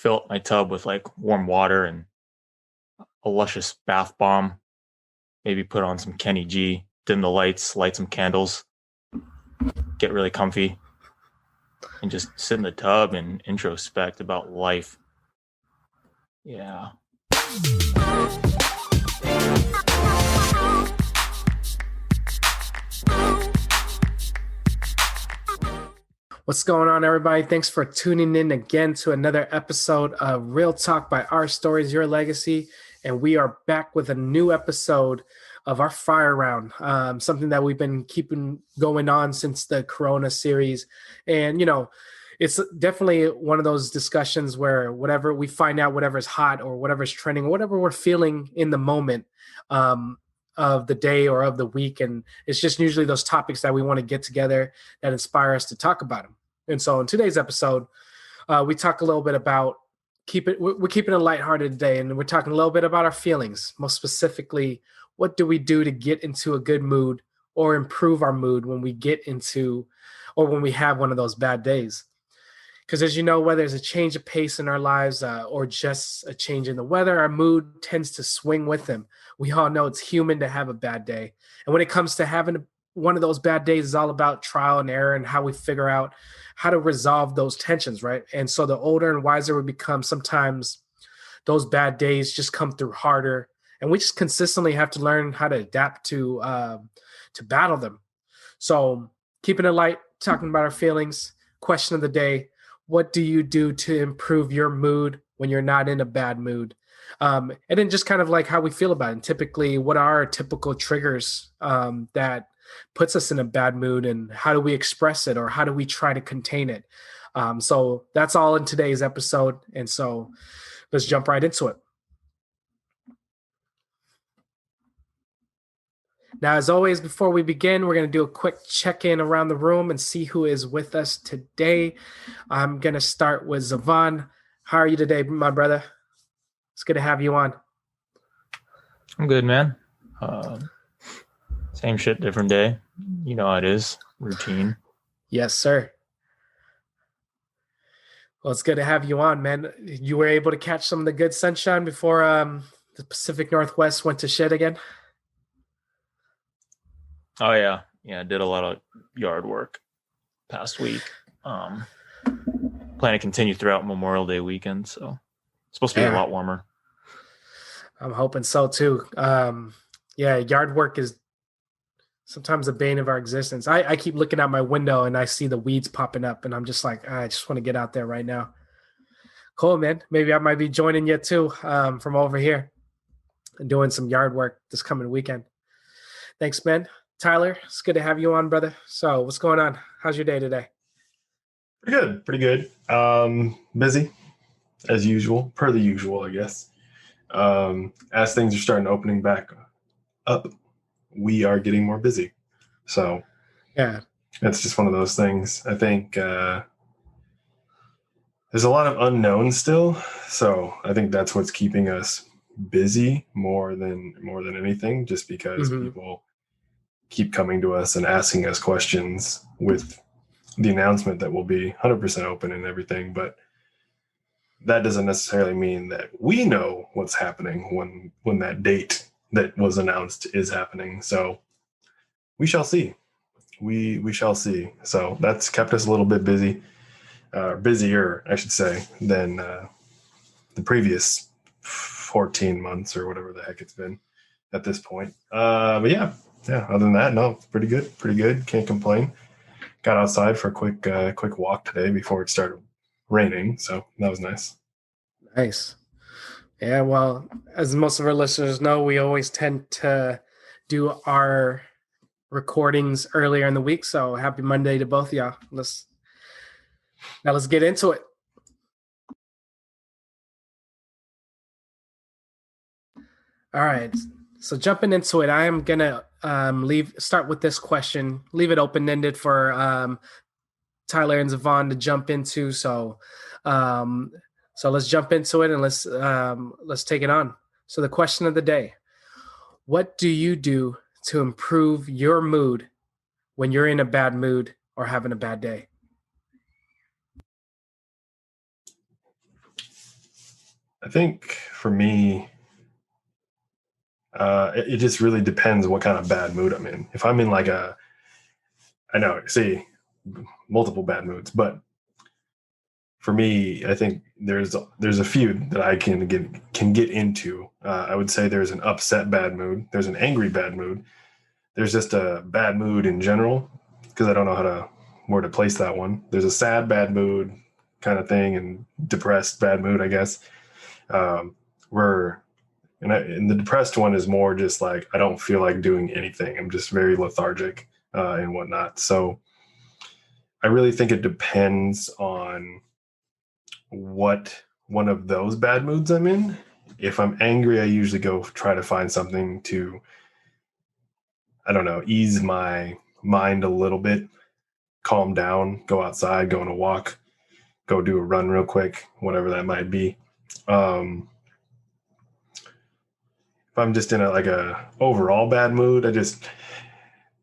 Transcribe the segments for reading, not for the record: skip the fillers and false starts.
fill up my tub with like warm water and a luscious bath bomb. Maybe put on some Kenny G, dim the lights, light some candles, get really comfy, and just sit in the tub and introspect about life. Yeah. What's going on, everybody? Thanks for tuning in again to another episode of Real Talk by Our Stories, Your Legacy. And we are back with a new episode of our Fire Round, something that we've been keeping going on since the Corona series. And, it's definitely one of those discussions where whatever we find out, whatever's hot or whatever's trending, or whatever we're feeling in the moment of the day or of the week. And it's just usually those topics that we want to get together that inspire us to talk about them. And so in today's episode, we talk a little bit about we're keeping it lighthearted today, and we're talking a little bit about our feelings. Most specifically, what do we do to get into a good mood or improve our mood when we get into or when we have one of those bad days? Because as you know, whether it's a change of pace in our lives or just a change in the weather, our mood tends to swing with them. We all know it's human to have a bad day. And when it comes to having one of those bad days, it's all about trial and error and how we figure out how to resolve those tensions, right? And so the older and wiser we become, sometimes those bad days just come through harder. And we just consistently have to learn how to adapt to battle them. So keeping it light, talking about our feelings, question of the day: what do you do to improve your mood when you're not in a bad mood? And then just kind of like how we feel about it. And typically, what are our typical triggers that puts us in a bad mood, and how do we express it, or how do we try to contain it? So that's all in today's episode. And so let's jump right into it. Now, as always, before we begin, we're going to do a quick check-in around the room and see who is with us today. I'm going to start with Zavon. How are you today, my brother? It's good to have you on. I'm good, man. Same shit, different day. You know how it is. Routine. Yes, sir. Well, it's good to have you on, man. You were able to catch some of the good sunshine before the Pacific Northwest went to shit again? Oh, yeah. Yeah, I did a lot of yard work past week. Plan to continue throughout Memorial Day weekend, so it's supposed to be a lot warmer. I'm hoping so, too. Yard work is sometimes the bane of our existence. I keep looking out my window and I see the weeds popping up, and I'm just like, I just want to get out there right now. Cool, man. Maybe I might be joining you, too, from over here and doing some yard work this coming weekend. Thanks, man. Tyler, it's good to have you on, brother. So what's going on? How's your day today? Pretty good. Busy, as usual, per the usual, I guess. As things are starting to opening back up, we are getting more busy. So yeah, it's just one of those things. I think there's a lot of unknowns still. So I think that's what's keeping us busy more than anything, just because people keep coming to us and asking us questions with the announcement that we'll be 100% open and everything. But that doesn't necessarily mean that we know what's happening when that date that was announced is happening. So we shall see. We shall see. So that's kept us a little bit busy, busier, I should say, than the previous 14 months or whatever the heck it's been at this point. But yeah, other than that, no, pretty good. Can't complain. Got outside for a quick walk today before it started raining, so that was nice. Nice. Yeah, well, as most of our listeners know, we always tend to do our recordings earlier in the week, so happy Monday to both of y'all. Let's get into it. All right. So jumping into it, I am gonna start with this question, leave it open-ended for Tyler and Zavon to jump into. So let's jump into it and let's take it on. So the question of the day: what do you do to improve your mood when you're in a bad mood or having a bad day? I think for me, it just really depends what kind of bad mood I'm in. If I'm in like I know, see, multiple bad moods, but for me, I think there's a few that I can get into. I would say there's an upset bad mood, there's an angry bad mood, there's just a bad mood in general because I don't know where to place that one. There's a sad bad mood kind of thing and depressed bad mood, I guess. Where and the depressed one is more just like I don't feel like doing anything. I'm just very lethargic and whatnot. So I really think it depends on what one of those bad moods I'm in. If I'm angry, I usually go try to find something to, I don't know, ease my mind a little bit, calm down, go outside, go on a walk, go do a run real quick, whatever that might be. If I'm just in a overall bad mood, I just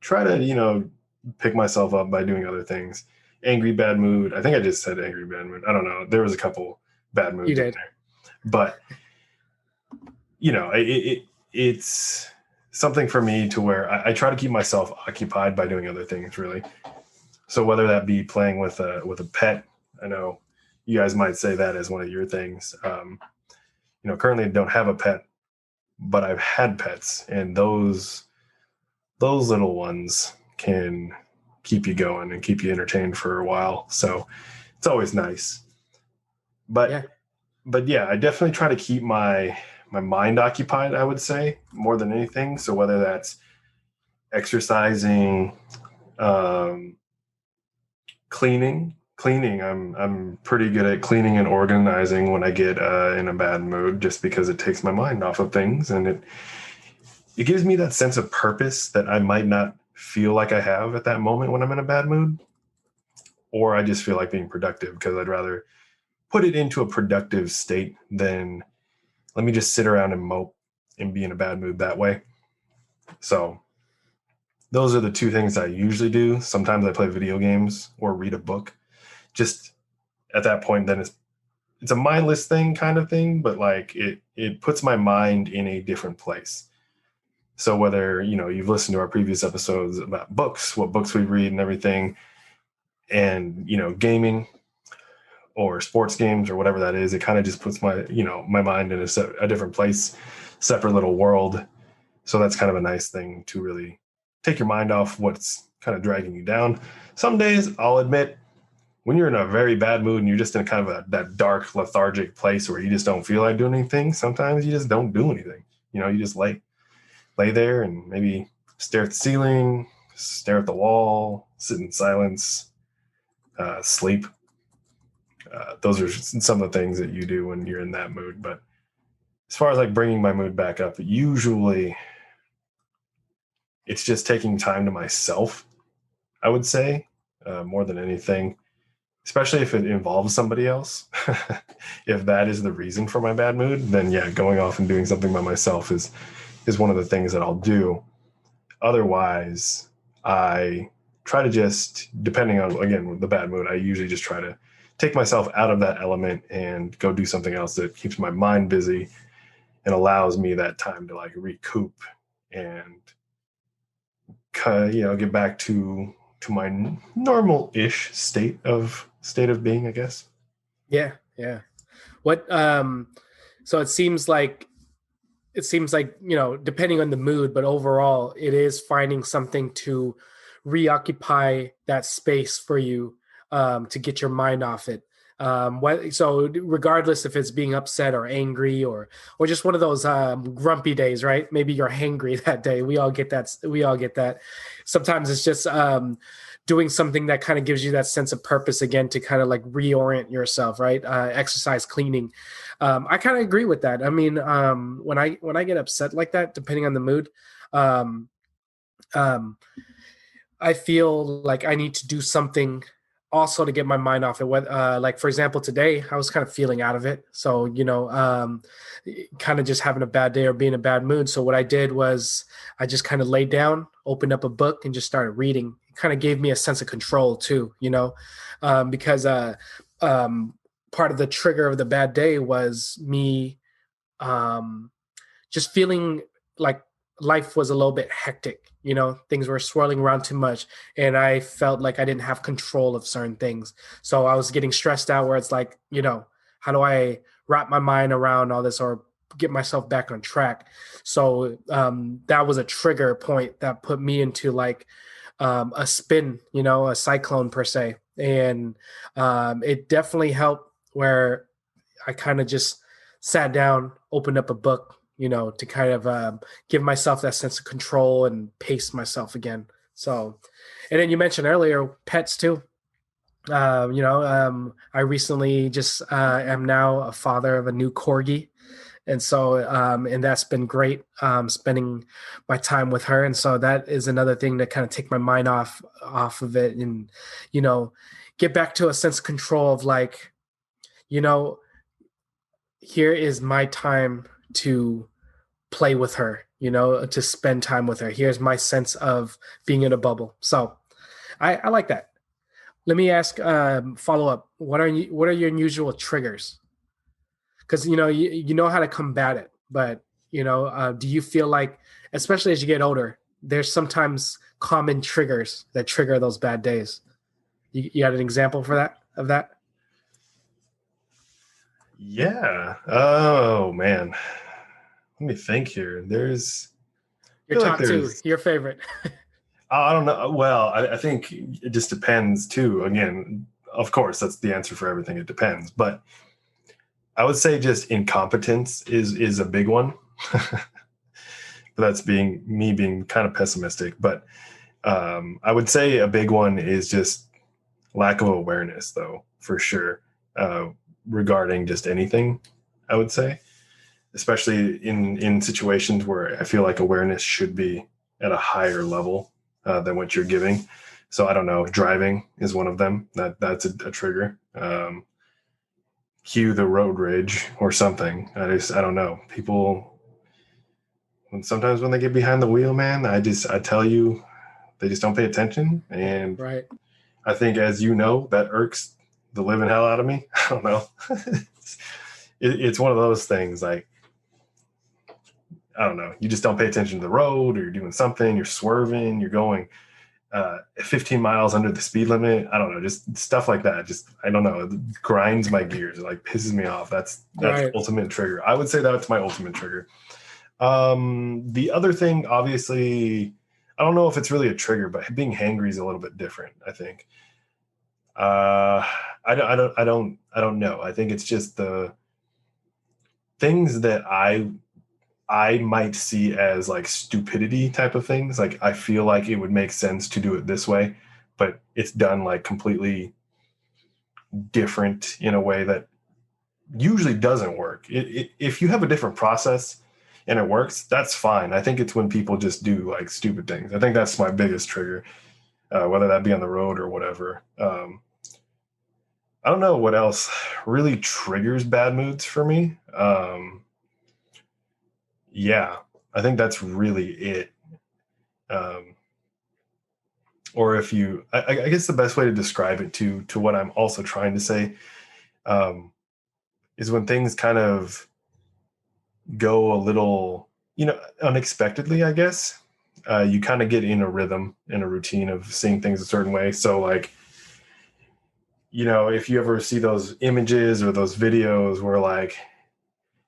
try to, pick myself up by doing other things. Angry bad mood. I think I just said angry bad mood. I don't know. There was a couple bad moods in there, but it's something for me to where I try to keep myself occupied by doing other things, really. So whether that be playing with a pet, I know you guys might say that as one of your things. Currently I don't have a pet, but I've had pets, and those little ones can keep you going and keep you entertained for a while. So it's always nice. But yeah, I definitely try to keep my mind occupied, I would say, more than anything. So whether that's exercising, cleaning, I'm pretty good at cleaning and organizing when I get in a bad mood, just because it takes my mind off of things, and it gives me that sense of purpose that I might not feel like I have at that moment when I'm in a bad mood, or I just feel like being productive because I'd rather put it into a productive state than let me just sit around and mope and be in a bad mood that way. So those are the two things I usually do. Sometimes I play video games or read a book. Just at that point, then it's a mindless thing kind of thing, but like it puts my mind in a different place. So whether, you've listened to our previous episodes about books, what books we read and everything, and, gaming or sports games or whatever that is, it kind of just puts my mind in a different place, separate little world. So that's kind of a nice thing to really take your mind off what's kind of dragging you down. Some days, I'll admit, when you're in a very bad mood and you're just in kind of that dark, lethargic place where you just don't feel like doing anything, sometimes you just don't do anything. You just lay there and maybe stare at the ceiling, stare at the wall, sit in silence, sleep. Those are some of the things that you do when you're in that mood. But as far as like bringing my mood back up, usually it's just taking time to myself, I would say, more than anything, especially if it involves somebody else. If that is the reason for my bad mood, then yeah, going off and doing something by myself is one of the things that I'll do. Otherwise, I try to just, depending on, again, the bad mood, I usually just try to take myself out of that element and go do something else that keeps my mind busy and allows me that time to like recoup and get back to my normal-ish state of being, I guess. Yeah. What so it seems like depending on the mood, but overall it is finding something to reoccupy that space for you, to get your mind off it. So regardless if it's being upset or angry or just one of those grumpy days, right? Maybe you're hangry that day. We all get that. Sometimes it's just doing something that kind of gives you that sense of purpose again, to kind of like reorient yourself, right? Exercise, cleaning. I kind of agree with that. I mean, when I get upset like that, depending on the mood, I feel like I need to do something also to get my mind off it. Like for example, today I was kind of feeling out of it. So, kind of just having a bad day or being in a bad mood. So what I did was I just kind of laid down, opened up a book and just started reading. It kind of gave me a sense of control too, because part of the trigger of the bad day was me just feeling like life was a little bit hectic. Things were swirling around too much, and I felt like I didn't have control of certain things. So I was getting stressed out where it's like, how do I wrap my mind around all this or get myself back on track? So that was a trigger point that put me into like a spin, a cyclone per se. And it definitely helped where I kind of just sat down, opened up a book, to kind of give myself that sense of control and pace myself again. So, and then you mentioned earlier pets too. I recently just am now a father of a new corgi. And so, and that's been great, spending my time with her. And so that is another thing to kind of take my mind off of it and, get back to a sense of control of like, here is my time to play with her, to spend time with her. Here's my sense of being in a bubble. So I like that. Let me ask follow up. What are your unusual triggers? Because you know how to combat it, but do you feel like, especially as you get older, there's sometimes common triggers that trigger those bad days? You had an example for that of that? Yeah. Oh man. Let me think here. I Your feel like top two, there's your favorite. I don't know. Well, I think it just depends too. Again, of course, that's the answer for everything. It depends. But I would say just incompetence is a big one. But that's being kind of pessimistic. But I would say a big one is just lack of awareness, though, for sure, regarding just anything. I would say, especially in situations where I feel like awareness should be at a higher level than what you're giving. So I don't know. Driving is one of them. That's a trigger. Cue the road rage or something. I don't know. People, sometimes when they get behind the wheel, man, I tell you, they just don't pay attention. And Right. I think, as you know, that irks the living hell out of me. I don't know. It's one of those things like, I don't know. You just don't pay attention to the road, or you're doing something, you're swerving, you're going 15 miles under the speed limit. I don't know, just stuff like that. Just, I don't know. It grinds my gears. It like pisses me off. That's Right. ultimate trigger. I would say that's my ultimate trigger. The other thing, obviously, I don't know if it's really a trigger, but being hangry is a little bit different, I think. I don't know. I think it's just the things that I might see as like stupidity type of things. Like, I feel like it would make sense to do it this way, but it's done like completely different in a way that usually doesn't work. If you have a different process and it works, that's fine. I think it's when people just do like stupid things. I think that's my biggest trigger, whether that be on the road or whatever. I don't know what else really triggers bad moods for me. Yeah, I think that's really it. Um, or if you, I guess the best way to describe it to what I'm also trying to say, um, is when things kind of go a little, unexpectedly, I guess. You kind of get in a rhythm, in a routine of seeing things a certain way. So like, if you ever see those images or those videos where like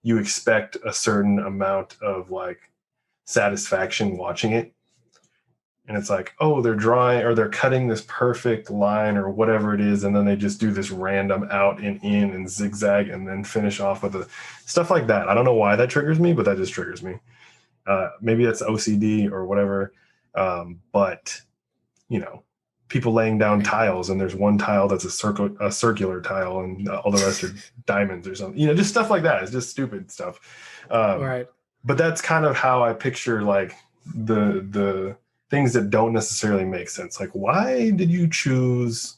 you expect a certain amount of like satisfaction watching it, and it's like, oh, they're drawing or they're cutting this perfect line or whatever it is, and then they just do this random out and in and zigzag and then finish off with the stuff like that. I don't know why that triggers me, but that just triggers me. Maybe that's OCD or whatever, but people laying down tiles, and there's one tile that's a circular tile, and all the rest are diamonds or something. Just stuff like that. It's just stupid stuff. Right. But that's kind of how I picture like the things that don't necessarily make sense. Like, why did you choose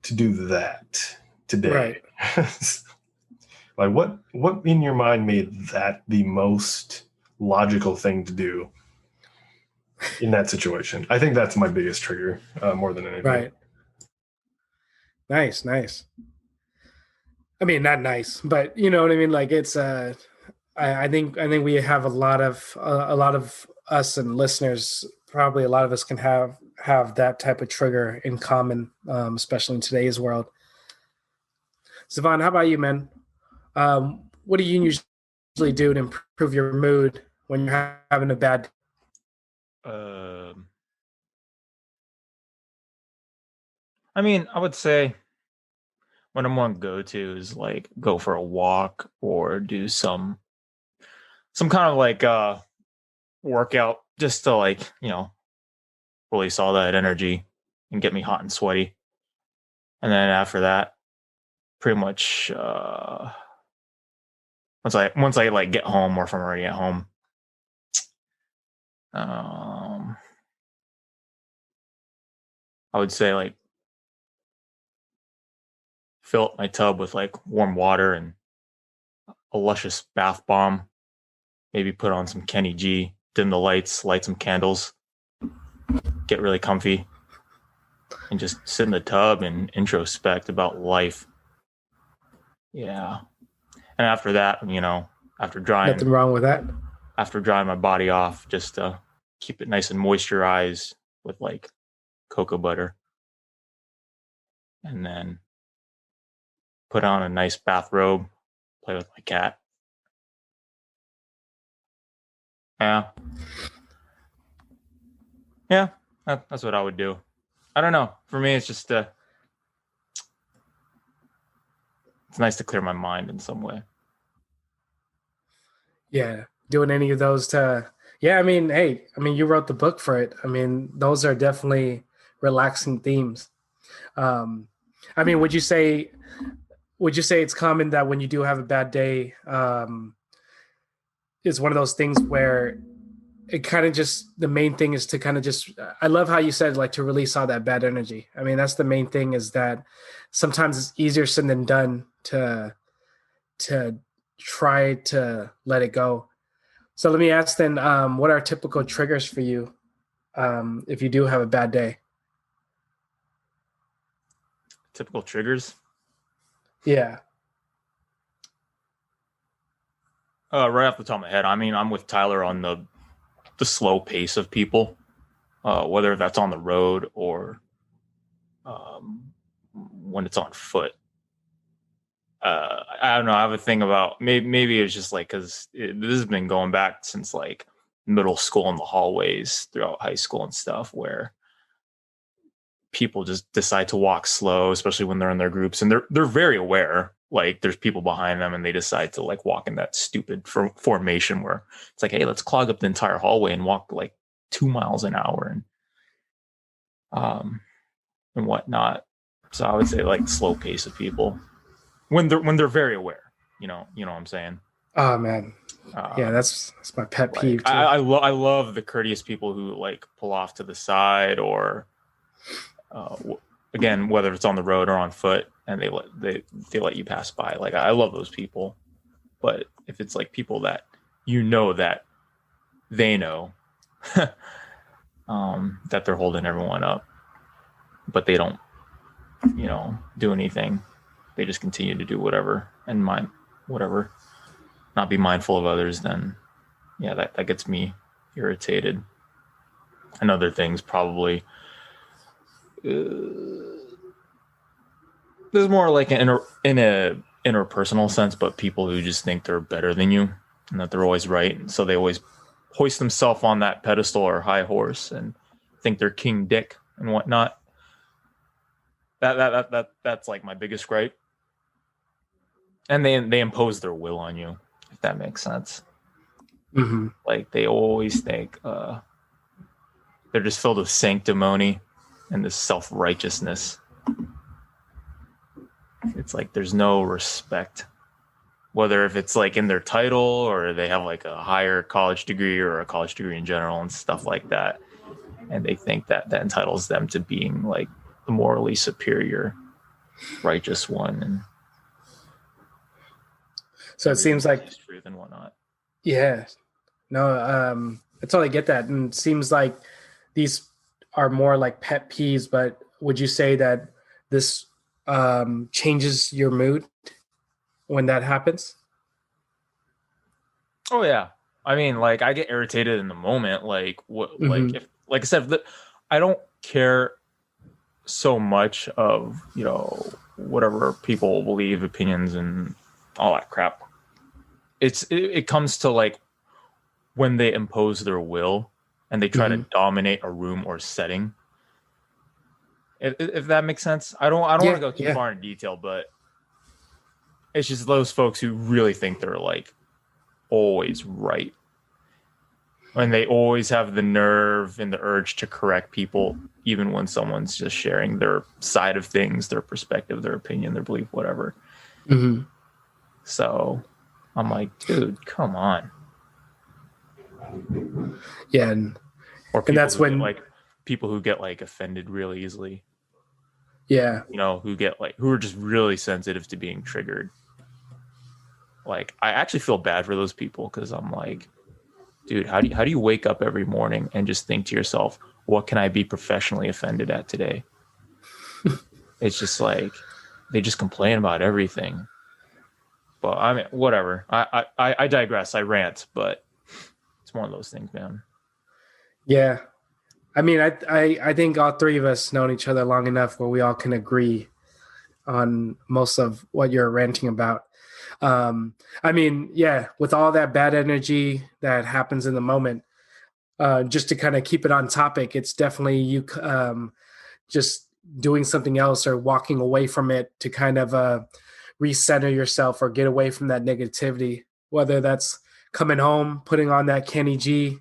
to do that today? Right. Like, what in your mind made that the most logical thing to do in that situation? I think that's my biggest trigger, more than anything. Right. Nice. I mean, not nice, but you know what I mean? Like, it's I think we have a lot of us and listeners. Probably a lot of us can have that type of trigger in common, especially in today's world. Savon, how about you, man? What do you usually do to improve your mood when you're having a bad? Um, I mean, I would say what I'm gonna go to is like go for a walk or do some kind of like workout just to like, release all that energy and get me hot and sweaty. And then after that, pretty much once I like get home or if I'm already at home, um I would say like fill up my tub with like warm water and a luscious bath bomb, maybe put on some Kenny G, dim the lights, light some candles, get really comfy, and just sit in the tub and introspect about life. Yeah. And after that, after drying Nothing wrong with that. after drying my body off, just to keep it nice and moisturized with like cocoa butter. And then put on a nice bathrobe, play with my cat. Yeah. Yeah, that's what I would do. I don't know. For me, it's just it's nice to clear my mind in some way. Yeah, doing any of those to yeah, I mean, hey, I mean, you wrote the book for it. I mean, those are definitely relaxing themes. Um, I mean, would you say it's common that when you do have a bad day, it's one of those things where it kind of just the main thing is to kind of just I love how you said like to release all that bad energy. I mean, that's the main thing is that sometimes it's easier said than done to try to let it go. So let me ask then, what are typical triggers for you if you do have a bad day? Typical triggers. Yeah. Right off the top of my head, I mean, I'm with Tyler on the slow pace of people, whether that's on the road or when it's on foot. I don't know. I have a thing about maybe it's just like because this has been going back since like middle school in the hallways throughout high school and stuff, where people just decide to walk slow, especially when they're in their groups, and they're very aware. Like there's people behind them, and they decide to like walk in that stupid formation where it's like, hey, let's clog up the entire hallway and walk like 2 miles an hour um and whatnot. So I would say like slow pace of people when they're very aware. You know what I'm saying. Oh man. Yeah, Um, that's my pet peeve like too. I love the courteous people who like pull off to the side or uh, again, whether it's on the road or on foot, and they let you pass by. Like I love those people. But if it's like people that that they know that they're holding everyone up, but they don't, do anything. They just continue to do whatever and whatever, not be mindful of others. Then, yeah, that gets me irritated. And other things probably. There's more like in a interpersonal sense, but people who just think they're better than you and that they're always right, and so they always hoist themselves on that pedestal or high horse and think they're King Dick and whatnot. That's like my biggest gripe. And they impose their will on you, if that makes sense. Mm-hmm. Like they always think they're just filled with sanctimony and this self-righteousness. It's like there's no respect, whether if it's like in their title or they have like a higher college degree or a college degree in general and stuff like that, and they think that entitles them to being like the morally superior righteous one. And So it seems like truth and whatnot. yeah. No, I totally get that. And it seems like these are more like pet peeves, but would you say that this changes your mood when that happens? Oh yeah. I mean, like I get irritated in the moment. Like what? Like Hmm. if, like I said, I don't care so much of whatever people believe, opinions, and all that crap. It comes to like when they impose their will and they try to Hmm. dominate a room or setting. If that makes sense, I don't want to Yeah, go too yeah. far in detail, but it's just those folks who really think they're like always right, and they always have the nerve and the urge to correct people, even when someone's just sharing their side of things, their perspective, their opinion, their belief, whatever. Hmm. So I'm like, dude, come on. Yeah, Or and that's when, people who get like offended really easily, yeah, who get like who are just really sensitive to being triggered. Like I actually feel bad for those people because I'm like, dude, how do you wake up every morning and just think to yourself, what can I be professionally offended at today? It's just like they just complain about everything. But I mean, whatever. I digress. I rant, but it's one of those things, man. yeah. I mean, I think all three of us known each other long enough where we all can agree on most of what you're ranting about. I mean, yeah, with all that bad energy that happens in the moment, just to kind of keep it on topic, it's definitely you just doing something else or walking away from it to kind of recenter yourself or get away from that negativity, whether that's coming home, putting on that Kenny G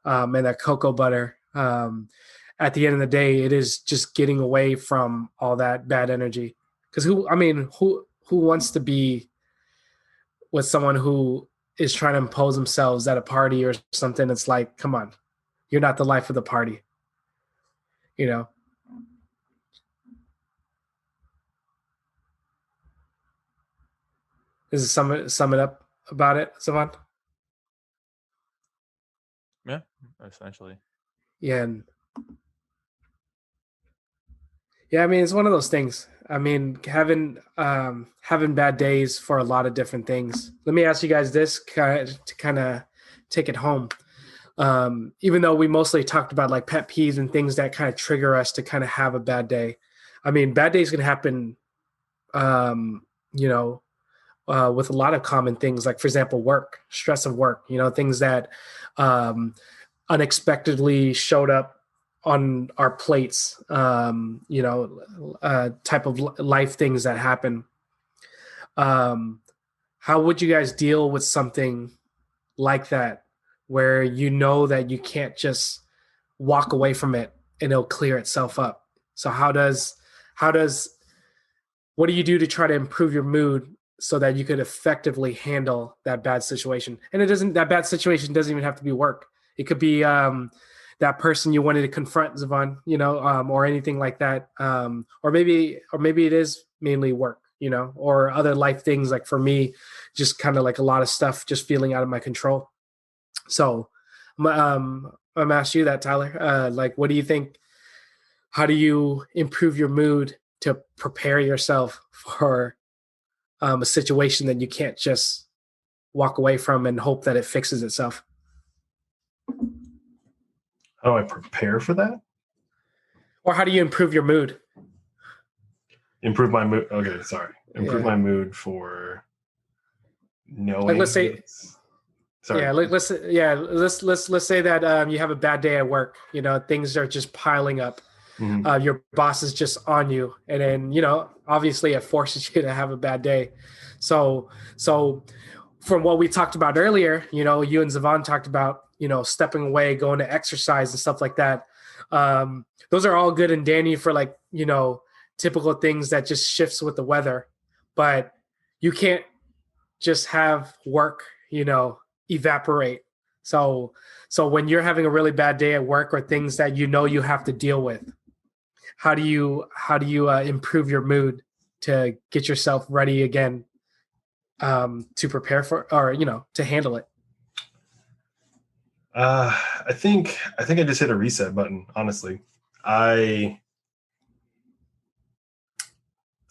and that cocoa butter. At the end of the day, it is just getting away from all that bad energy. Because who wants to be with someone who is trying to impose themselves at a party or something? It's like, come on, you're not the life of the party, you know. This is sum it up about it, Savant. Yeah, essentially. Yeah, and yeah, I mean, it's one of those things. I mean, having bad days for a lot of different things. Let me ask you guys this to kind of take it home. Even though we mostly talked about like pet peeves and things that kind of trigger us to kind of have a bad day. I mean, bad days can happen, um, you know, with a lot of common things, like for example, work, stress of work. You know, things that um, unexpectedly showed up on our plates. Type of life things that happen. Um, how would you guys deal with something like that, where you know that you can't just walk away from it and it'll clear itself up? So how does what do you do to try to improve your mood so that you could effectively handle that bad situation? And that bad situation doesn't even have to be work. It could be that person you wanted to confront, Zavon, or anything like that. Or maybe it is mainly work, or other life things. Like for me, just kind of like a lot of stuff just feeling out of my control. So I'm gonna ask you that, Tyler. Like, what do you think? How do you improve your mood to prepare yourself for a situation that you can't just walk away from and hope that it fixes itself? How do I prepare for that? Or how do you improve your mood? Improve my mood. Okay, sorry. Improve Yeah. my mood for Like let's knowing say this. Sorry. let's say that you have a bad day at work. Things are just piling up. Mhm. Your boss is just on you, and then obviously it forces you to have a bad day. So from what we talked about earlier, you and Zavon talked about stepping away, going to exercise and stuff like that. Those are all good and dandy for like typical things that just shifts with the weather, but you can't just have work evaporate. So when you're having a really bad day at work or things that you have to deal with, how do you improve your mood to get yourself ready again, to prepare for, or to handle it? I think I just hit a reset button. Honestly, I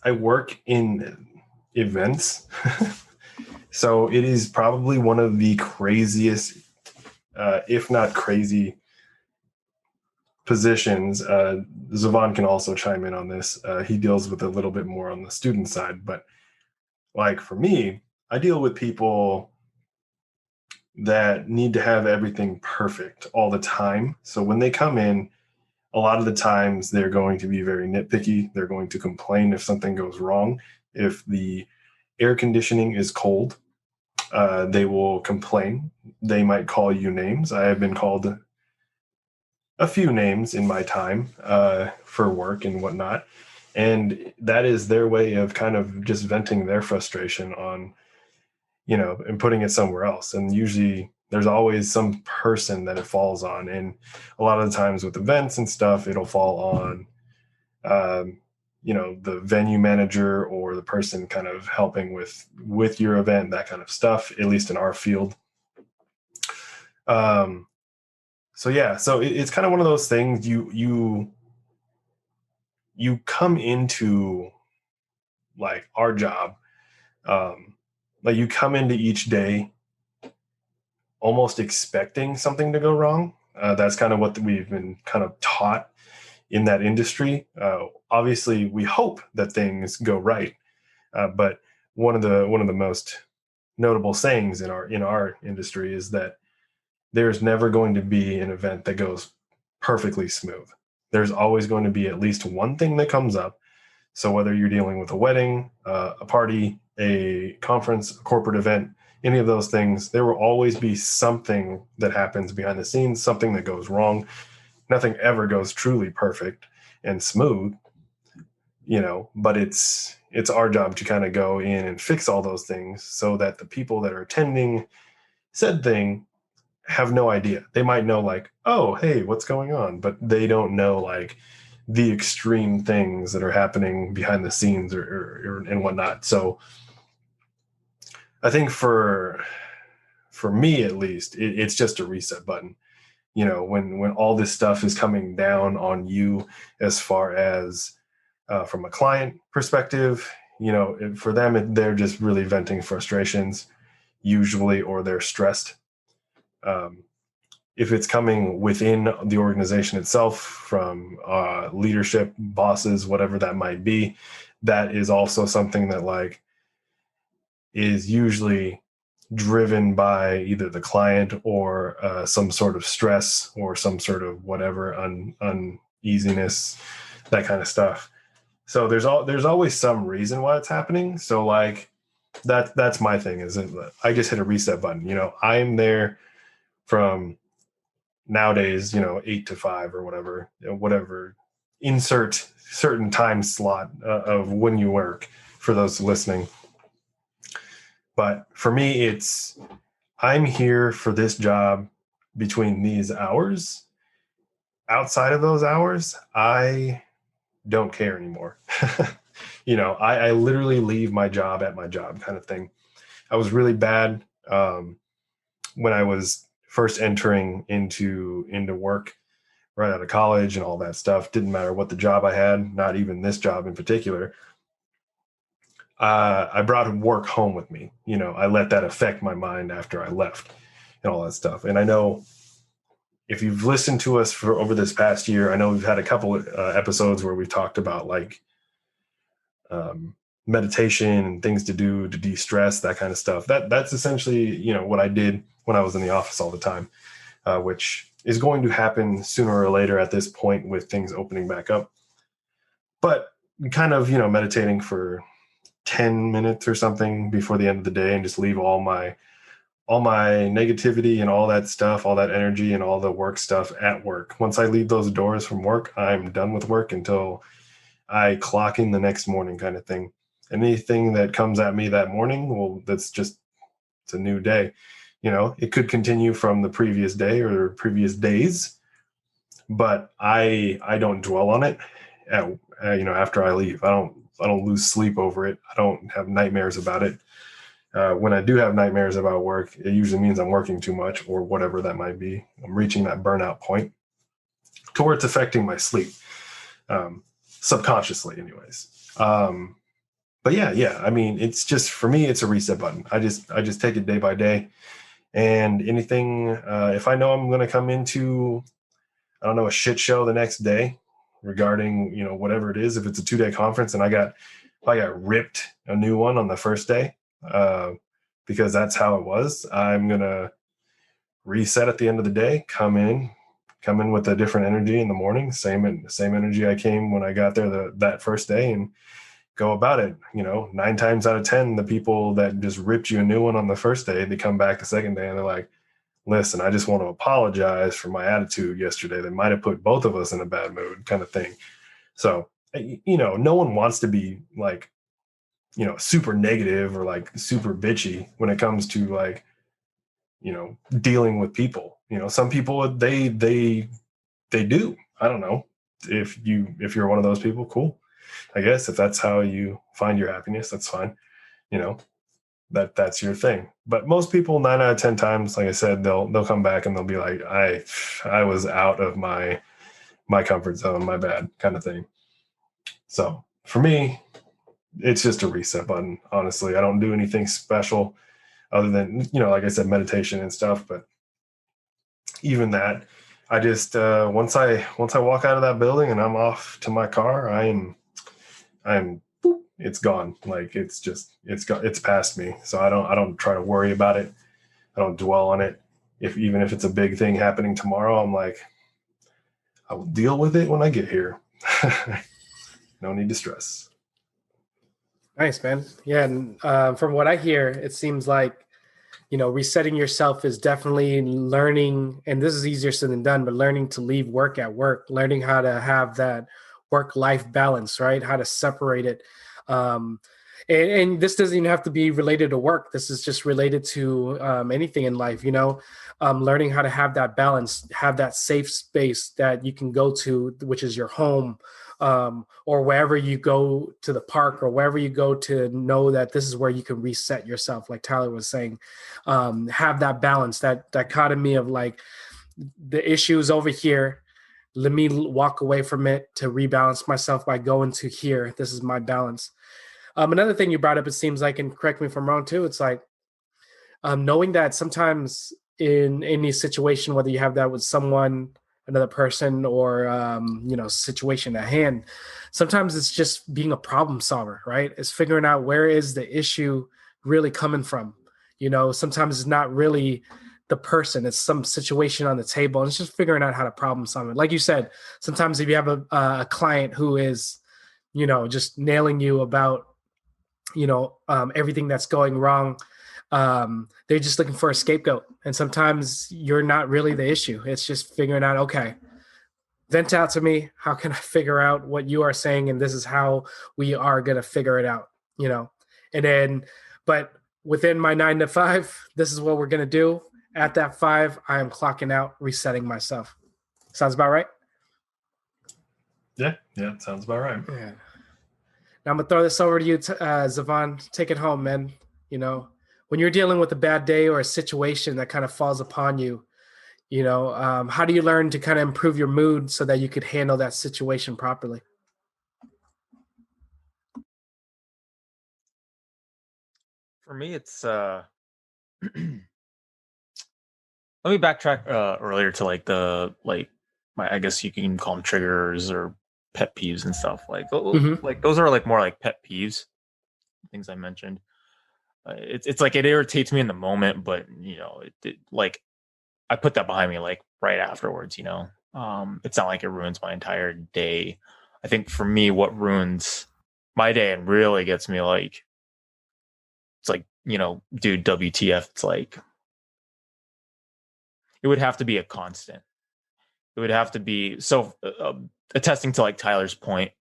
I work in events, So it is probably one of the craziest, if not crazy, positions. Zavon can also chime in on this. He deals with a little bit more on the student side, but like for me, I deal with people that need to have everything perfect all the time. So when they come in, a lot of the times they're going to be very nitpicky. They're going to complain if something goes wrong. If the air conditioning is cold, they will complain. They might call you names. I have been called a few names in my time for work and whatnot. And that is their way of kind of just venting their frustration on, and putting it somewhere else. And usually there's always some person that it falls on. And a lot of the times with events and stuff, it'll fall on, the venue manager or the person kind of helping with your event, that kind of stuff, at least in our field. So yeah, so it's kind of one of those things you come into like our job, like you come into each day almost expecting something to go wrong. That's kind of what we've been kind of taught in that industry. Obviously, we hope that things go right, but one of the most notable sayings in our industry is that there's never going to be an event that goes perfectly smooth. There's always going to be at least one thing that comes up. So whether you're dealing with a wedding, a party, a conference, a corporate event, any of those things, there will always be something that happens behind the scenes, something that goes wrong. Nothing ever goes truly perfect and smooth, but it's our job to kind of go in and fix all those things so that the people that are attending said thing have no idea. They might know like, oh, hey, what's going on? But they don't know like the extreme things that are happening behind the scenes or and whatnot. So I think for me at least, it's just a reset button. When all this stuff is coming down on you, as far as from a client perspective, for them they're just really venting frustrations usually, or they're stressed. If it's coming within the organization itself from leadership, bosses, whatever that might be, that is also something that like is usually driven by either the client or some sort of stress or some sort of whatever uneasiness, that kind of stuff. So there's always some reason why it's happening. So like that's my thing, is that I just hit a reset button. I'm there from nowadays, 8 to 5 or whatever, insert certain time slot of when you work for those listening. But for me, I'm here for this job between these hours. Outside of those hours, I don't care anymore. I literally leave my job at my job, kind of thing. I was really bad when I was first entering into work right out of college and all that stuff. Didn't matter what the job I had, not even this job in particular. I brought work home with me. I let that affect my mind after I left and all that stuff. And I know if you've listened to us for over this past year, I know we've had a couple episodes where we've talked about like meditation and things to do to de-stress, that kind of stuff. That's essentially, what I did when I was in the office all the time, which is going to happen sooner or later at this point with things opening back up. But kind of, meditating for 10 minutes or something before the end of the day and just leave all my negativity and all that stuff, all that energy and all the work stuff at work. Once I leave those doors from work, I'm done with work until I clock in the next morning, kind of thing. Anything that comes at me that morning, well, it's a new day. It could continue from the previous day or previous days, but I don't dwell on it after I leave. I don't lose sleep over it. I don't have nightmares about it. When I do have nightmares about work, it usually means I'm working too much or whatever that might be. I'm reaching that burnout point to where it's affecting my sleep, subconsciously anyways. but yeah. I mean, it's just for me, it's a reset button. I just take it day by day, and anything if I know I'm going to come into, I don't know, a shit show the next day regarding, whatever it is. If it's a 2-day conference and if I got ripped a new one on the first day, because that's how it was, I'm gonna reset at the end of the day, come in with a different energy in the morning, same energy I came when I got there that first day, and go about it. 9 times out of 10, the people that just ripped you a new one on the first day, they come back the second day and they're like, listen, I just want to apologize for my attitude yesterday that might have put both of us in a bad mood, kind of thing. So, no one wants to be like, super negative or like super bitchy when it comes to like, dealing with people. Some people they do. I don't know. If you're one of those people, cool. I guess if that's how you find your happiness, that's fine. You know, that's your thing. But most people, 9 out of 10 times, like I said, they'll come back and they'll be like, I was out of my comfort zone, my bad, kind of thing. So for me, it's just a reset button. Honestly, I don't do anything special other than, like I said, meditation and stuff. But even that, I just once I walk out of that building and I'm off to my car, I'm it's gone. Like it's past me. So I don't try to worry about it. I don't dwell on it. Even if it's a big thing happening tomorrow, I'm like, I will deal with it when I get here. No need to stress. Nice, man. Yeah, and from what I hear, it seems like resetting yourself is definitely learning, and this is easier said than done, but learning to leave work at work, learning how to have that work-life balance, right? How to separate it. Um, and this doesn't even have to be related to work. This is just related to anything in life, learning how to have that balance, have that safe space that you can go to, which is your home, or wherever you go to the park or wherever you go to know that this is where you can reset yourself. Like Tyler was saying, have that balance, that dichotomy of like the issues over here. Let me walk away from it to rebalance myself by going to here. This is my balance. Another thing you brought up, it seems like, and correct me if I'm wrong too, it's like knowing that sometimes in any situation, whether you have that with someone, another person, or situation at hand, sometimes it's just being a problem solver, right? It's figuring out where is the issue really coming from. Sometimes it's not really the person, it's some situation on the table, and it's just figuring out how to problem solve it. Like you said, sometimes if you have a client who is just nailing you about everything that's going wrong, they're just looking for a scapegoat, and sometimes you're not really the issue. It's just figuring out, okay, vent out to me, how can I figure out what you are saying, and this is how we are going to figure it out. And then, but within my 9 to 5, this is what we're going to do. At that 5, I am clocking out, resetting myself. Sounds about right? Yeah, sounds about right. Yeah. Now I'm gonna throw this over to you, Zavon. Take it home, man. When you're dealing with a bad day or a situation that kind of falls upon you, how do you learn to kind of improve your mood so that you could handle that situation properly? For me, it's let me backtrack earlier to my, I guess you can call them triggers or pet peeves and stuff. Like like those are like more like pet peeves, things I mentioned. It's like it irritates me in the moment, but like I put that behind me like right afterwards. It's not like it ruins my entire day. I think for me, what ruins my day and really gets me, like, it's like, dude, WTF? It's like it would have to be a constant. It would have to be so attesting to like Tyler's point,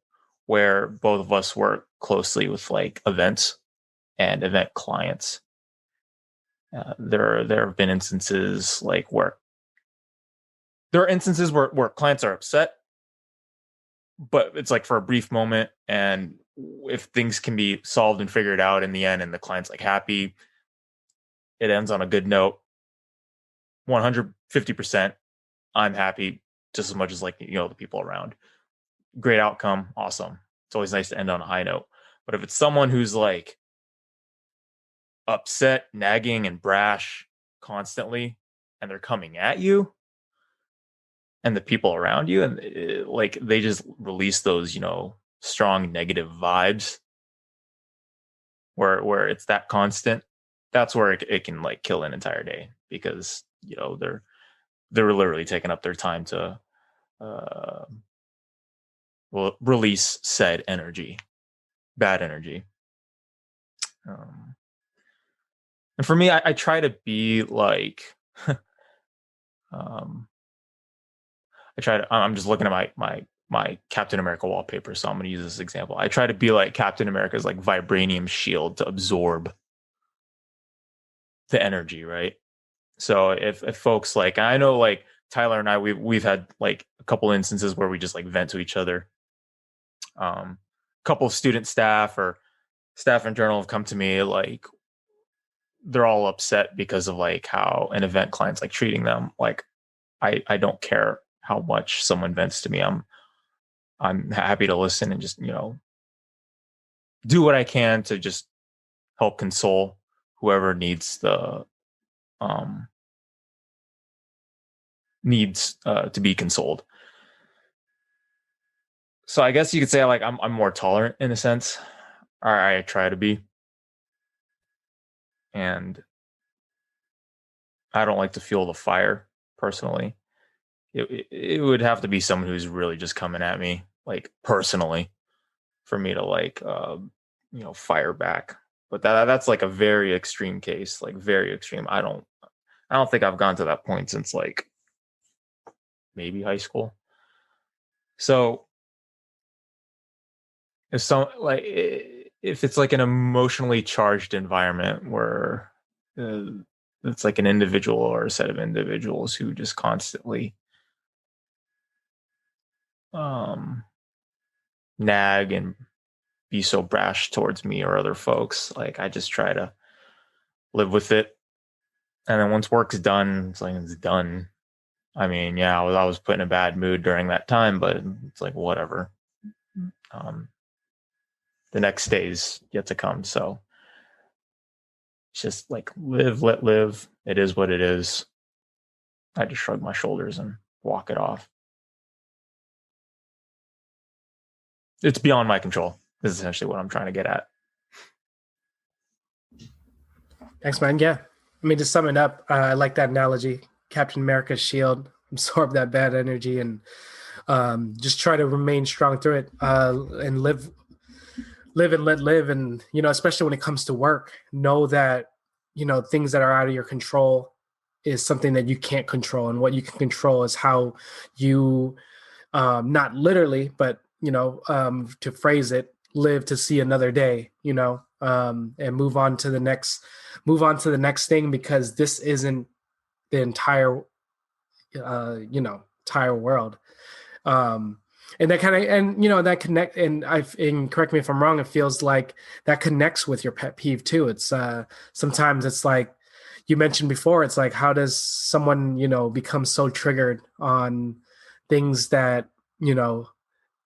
where both of us work closely with like events and event clients. There have been instances like where where clients are upset, but it's like for a brief moment, and if things can be solved and figured out in the end and the client's like happy, it ends on a good note. 150%, I'm happy just as much as like the people around. Great outcome, awesome. It's always nice to end on a high note. But if it's someone who's like upset, nagging, and brash constantly, and they're coming at you and the people around you, and like they just release those, strong negative vibes where it's that constant, that's where it can like kill an entire day, because they're literally taking up their time to uh, release said energy, bad energy. And for me, I try to be like, I'm just looking at my Captain America wallpaper, so I'm going to use this example. I try to be like Captain America's like vibranium shield to absorb the energy, right? So if folks like, I know like Tyler and I, we've had like a couple instances where we just like vent to each other. A couple of student staff or staff in general have come to me like they're all upset because of like how an event client's like treating them. Like I don't care how much someone vents to me. I'm happy to listen and just, do what I can to just help console whoever needs to be consoled. So I guess you could say like I'm more tolerant in a sense. Or I try to be. And I don't like to fuel the fire personally. It would have to be someone who's really just coming at me like personally for me to like fire back. But that's like a very extreme case, like very extreme. I don't think I've gone to that point since like maybe high school. So if it's like an emotionally charged environment where it's like an individual or a set of individuals who just constantly nag and be so brash towards me or other folks, like I just try to live with it. And then once work's done, it's like it's done. I mean, yeah, I was put in a bad mood during that time, but it's like whatever. The next day's yet to come, so it's just like live, let live. It is what it is. I just shrug my shoulders and walk it off. It's beyond my control. This is essentially what I'm trying to get at. Thanks, man. Yeah. I mean, to sum it up, I like that analogy. Captain America's shield, absorb that bad energy and just try to remain strong through it and live and let live. And, especially when it comes to work, know that, things that are out of your control is something that you can't control. And what you can control is how you, not literally, but, to phrase it, live to see another day, and move on to the next thing, because this isn't the entire entire world. And that kind of, and that connect, and correct me if I'm wrong, it feels like that connects with your pet peeve too. It's sometimes it's like you mentioned before, it's like, how does someone become so triggered on things that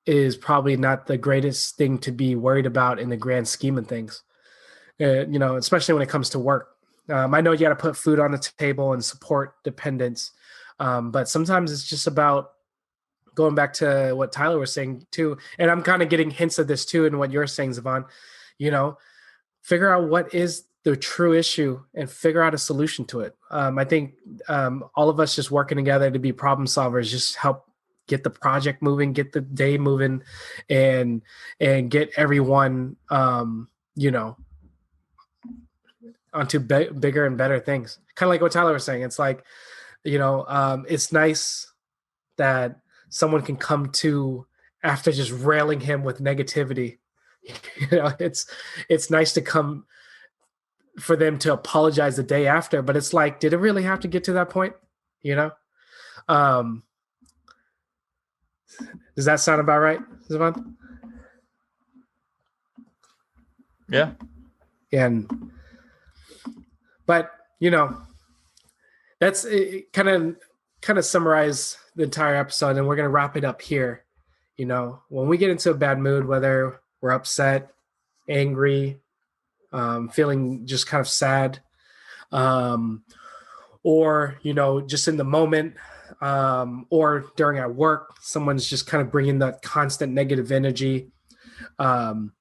is probably not the greatest thing to be worried about in the grand scheme of things, especially when it comes to work. I know you got to put food on the table and support dependents, but sometimes it's just about going back to what Tyler was saying too. And I'm kind of getting hints of this too in what you're saying, Zavon. Figure out what is the true issue and figure out a solution to it. I think all of us just working together to be problem solvers just help get the project moving, get the day moving, and get everyone, onto bigger and better things. Kind of like what Tyler was saying. It's like, it's nice that someone can come to after just railing him with negativity. It's nice to come for them to apologize the day after, but it's like, did it really have to get to that point? Does that sound about right, Zavon? Yeah. But that's kind of summarize the entire episode, and we're going to wrap it up here. When we get into a bad mood, whether we're upset, angry, feeling just kind of sad, or, just in the moment, or during our work, someone's just kind of bringing that constant negative energy. Um,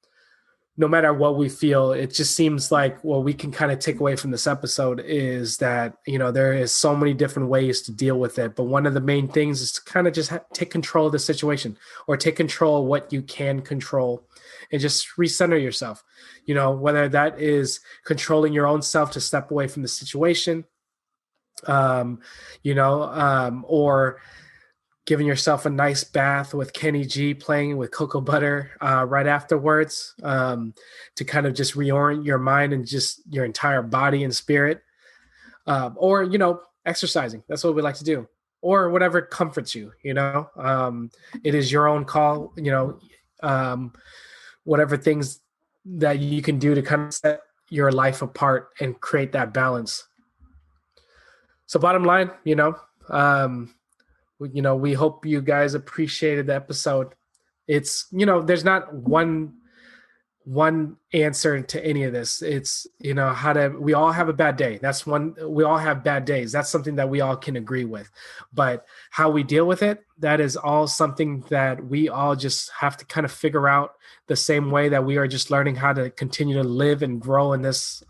no matter what we feel, it just seems like what we can kind of take away from this episode is that, there is so many different ways to deal with it. But one of the main things is to kind of just take control of the situation, or take control of what you can control, and just recenter yourself, whether that is controlling your own self to step away from the situation, or giving yourself a nice bath with Kenny G playing with cocoa butter right afterwards, to kind of just reorient your mind and just your entire body and spirit, or exercising. That's what we like to do, or whatever comforts you. It is your own call. Whatever things that you can do to kind of set your life apart and create that balance. So bottom line, we hope you guys appreciated the episode. It's, there's not one answer to any of this. It's, we all have a bad day. We all have bad days. That's something that we all can agree with. But how we deal with it, that is all something that we all just have to kind of figure out, the same way that we are just learning how to continue to live and grow in this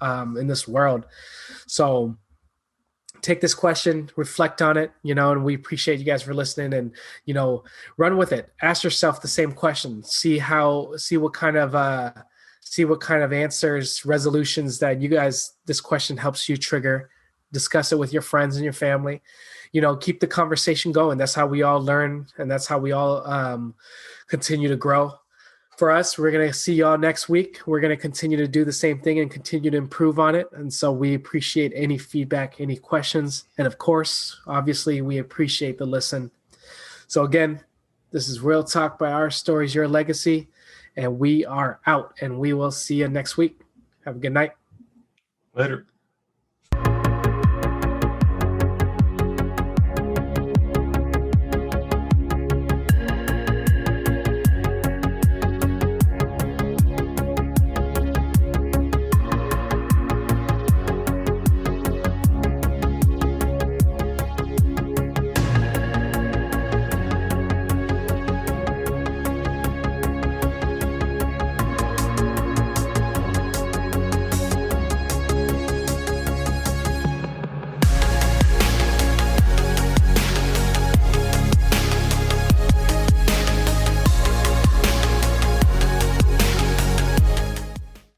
world. So take this question, reflect on it, and we appreciate you guys for listening, and, run with it. Ask yourself the same question. See what kind of answers, resolutions that this question helps you trigger. Discuss it with your friends and your family. Keep the conversation going. That's how we all learn, and that's how we all continue to grow. For us, we're going to see y'all next week. We're going to continue to do the same thing and continue to improve on it. And so we appreciate any feedback, any questions. And of course, obviously, we appreciate the listen. So again, this is Real Talk by Our Stories, Your Legacy. And we are out, and we will see you next week. Have a good night. Later.